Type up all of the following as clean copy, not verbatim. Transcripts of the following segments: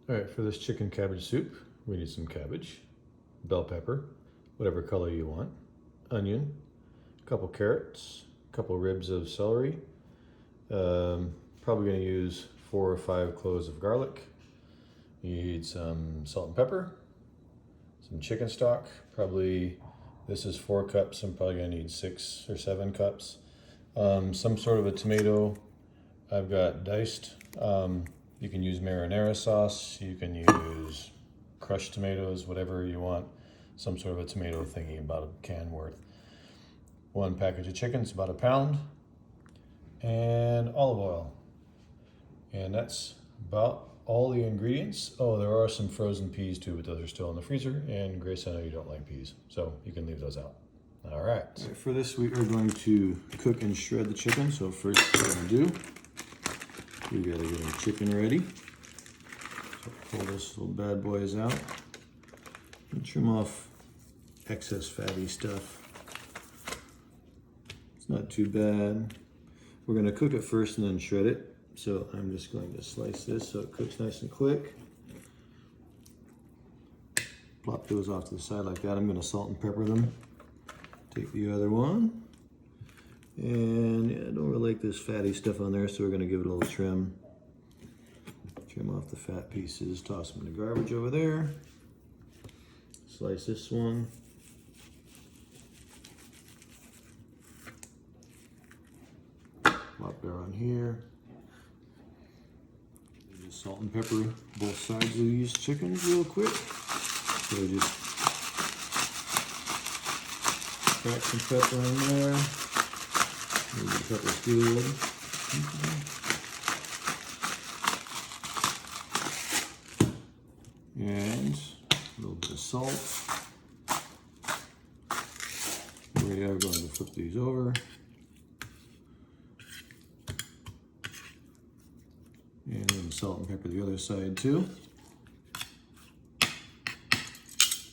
All right, for this chicken cabbage soup, we need some cabbage, bell pepper, whatever color you want, onion, a couple carrots, a couple ribs of celery, probably gonna use 4 or 5 cloves of garlic. You need some salt and pepper, some chicken stock, probably, this is 4 cups, I'm probably gonna need 6 or 7 cups. Some sort of a tomato, I've got diced. You can use marinara sauce, you can use crushed tomatoes, whatever you want. Some sort of a tomato thingy, about a can worth. 1 package of chicken, it's about 1 pound. And olive oil. And that's about all the ingredients. Oh, there are some frozen peas too, but those are still in the freezer. And Grace, I know you don't like peas, so you can leave those out. All right. For this, we are going to cook and shred the chicken. So first what we're gonna do, we gotta get our chicken ready. So pull this little bad boys out and trim off excess fatty stuff. It's not too bad. We're gonna cook it first and then shred it. So I'm just going to slice this so it cooks nice and quick. Plop those off to the side like that. I'm gonna salt and pepper them. Take the other one. And yeah, I don't really like this fatty stuff on there, so we're gonna give it a little trim. Trim off the fat pieces, toss them in the garbage over there. Slice this one. Plop there on here. Just salt and pepper both sides of these chickens real quick. So just crack some pepper in there. Maybe the pepper's good. And a little bit of salt. We are going to flip these over. And then salt and pepper the other side too.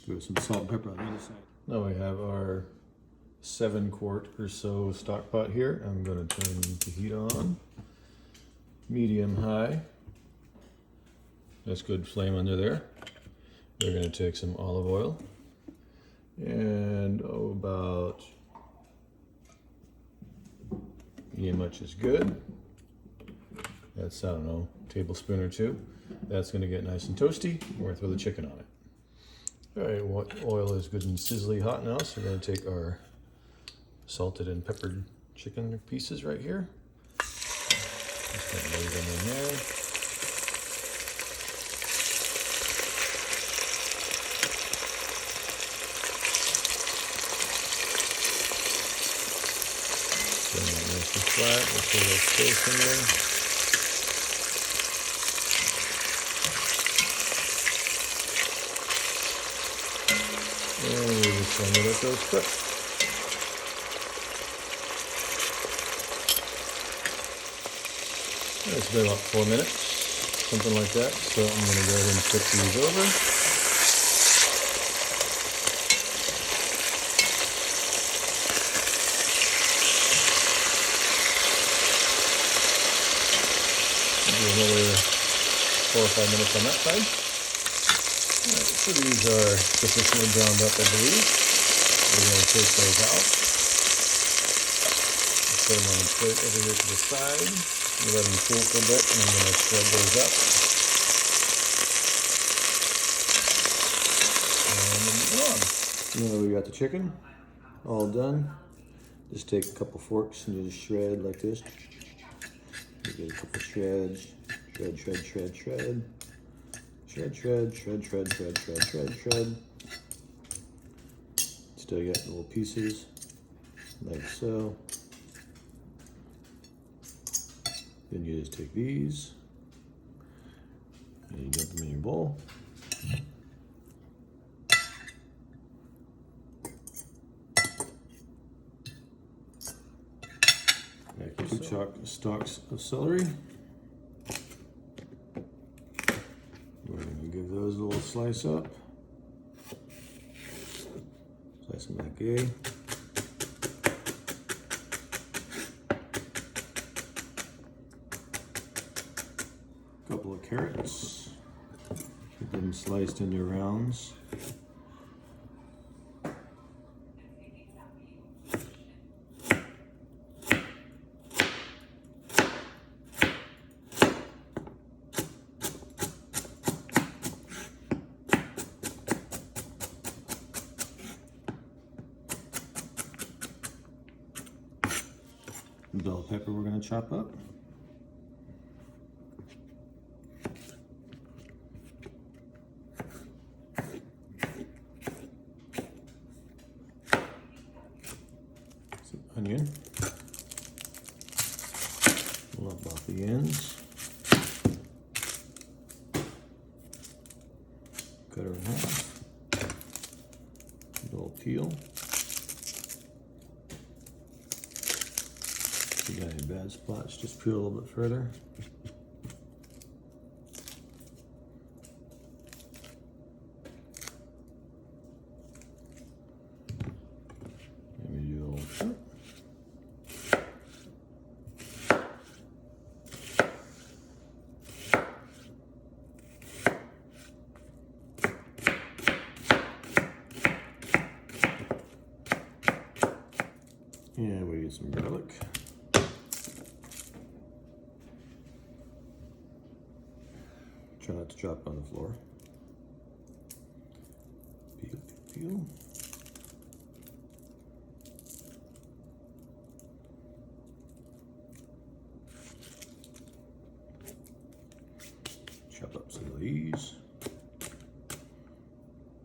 Throw some salt and pepper on the other side. Now we have our 7-quart or so stock pot here. I'm going to turn the heat on. Medium high. That's good flame under there. We're going to take some olive oil. And about medium much is good. That's, I don't know, tablespoon or 2. That's gonna get nice and toasty. We're gonna throw the chicken on it. All right, what oil is good and sizzly hot now, so we're gonna take our salted and peppered chicken pieces right here. Just gonna lay them in there. Bring it nice and flat, let's get a little space in there. And we just want to let those cook. It's been about 4 minutes, something like that. So I'm going to go ahead and flip these over. Do another 4 or 5 minutes on that side. Right, so these are sufficiently browned up, I believe. We're going to take those out. Put them on the plate over here to the side. Let them cool for a bit, and I'm going to shred those up. And then move on. Now that we got the chicken all done, just take a couple forks and just shred like this. You get a couple shreds. Shred, shred, shred, shred. Shred, shred, shred, shred, shred, shred, shred, shred. Still get little pieces, like so. Then you just take these, and you dump them in your bowl. Back 2 stalks of celery. We're going to give those a little slice up. Slice them like A. Couple of carrots. Get them sliced into rounds. Bell pepper we're going to chop up. Some onion. Lop off the ends. Cut her in half. A little peel. If you got any bad spots, just peel a little bit further. Maybe do a little cut. Yeah, we get some garlic. Try not to drop on the floor. Peel, peel. Chop up some of these.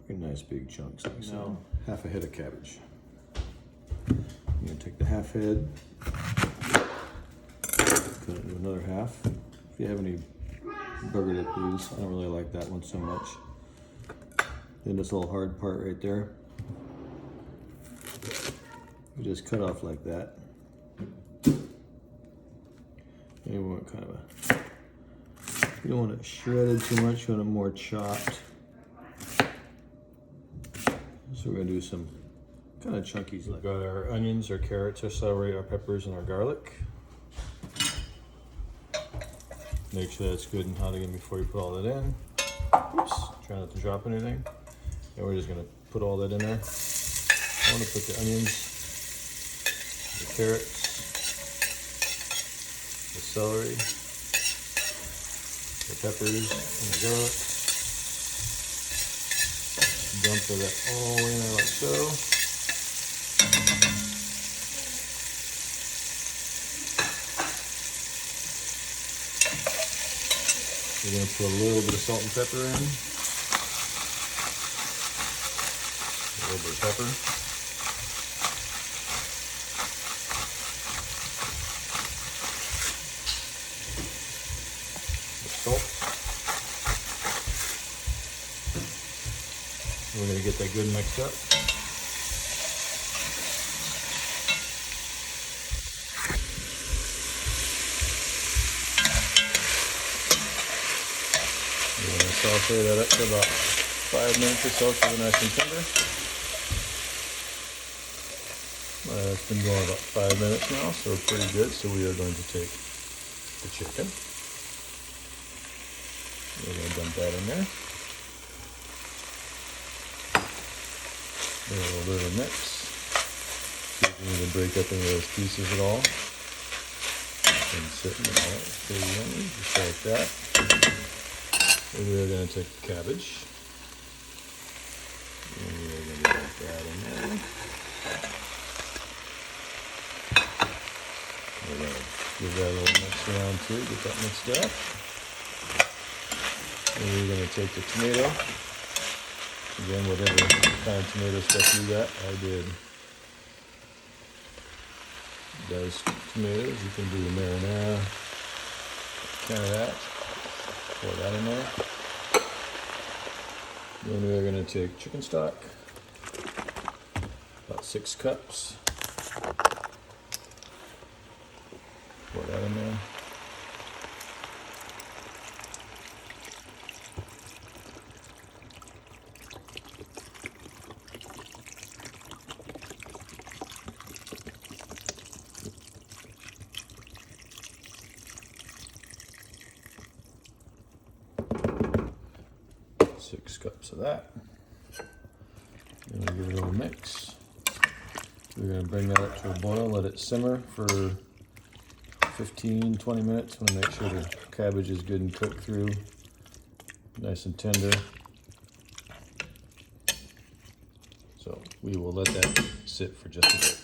Pretty nice big chunks like so. Half a head of cabbage. I'm gonna take the half head, cut it into another half. If you have any burger dip, please. I don't really like that one so much. Then this little hard part right there, you just cut off like that. And you want kind of a, you don't want it shredded too much, you want it more chopped. So we're gonna do some kind of chunkies. We've got our onions, our carrots, our celery, our peppers, and our garlic. Make sure that's good and hot again before you put all that in. Oops, try not to drop anything. And we're just gonna put all that in there. I wanna put the onions, the carrots, the celery, the peppers, and the garlic. Dump that all in there like so. We're going to put a little bit of salt and pepper in. A little bit of pepper. The salt. We're going to get that good mixed up. Saute that up for about 5 minutes or so so they're nice and tender. It's been going about 5 minutes now, so pretty good. So we are going to take the chicken. We're going to dump that in there. A little bit of a mix. See if we need to break up any of those pieces at all. And sit in all pretty yummy, just like that. And we're going to take the cabbage, and we're going to dump that in there. We're going to give that a little mix around too, get that mixed up. And we're going to take the tomato. Again, whatever kind of tomato stuff you got, I did diced tomatoes. You can do the marinara, kind of that. Pour that in there. Then we're going to take chicken stock, about 6 cups. Pour that in there. 6 cups of that. Then we give it a little mix. We're going to bring that up to a boil, let it simmer for 15-20 minutes. Want to make sure the cabbage is good and cooked through, nice and tender. So we will let that sit for just a bit.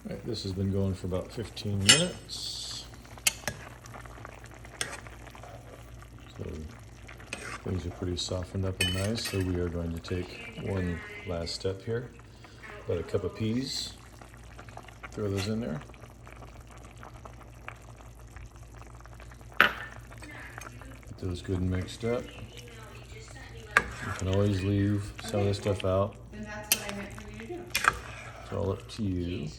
All right, this has been going for about 15 minutes. So things are pretty softened up and nice. So we are going to take one last step here. About a cup of peas. Throw those in there. Get those good and mixed up. You can always leave some of this stuff out. Then that's what I meant for you to do. It's all up to you.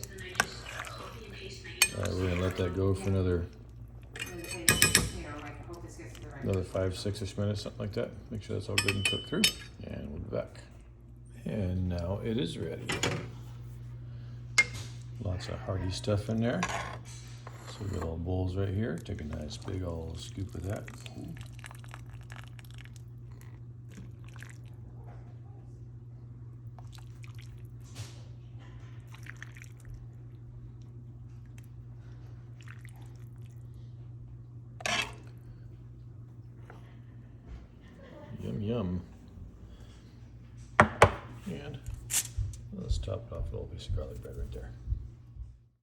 All right, we're gonna let that go for another 5, 6-ish minutes, something like that. Make sure that's all good and cooked through, and we'll be back. And now it is ready. Lots of hearty stuff in there. So we got all bowls right here. Take a nice big old scoop of that. Ooh. Yum, yum. And let's top it off with a little piece of garlic bread right there.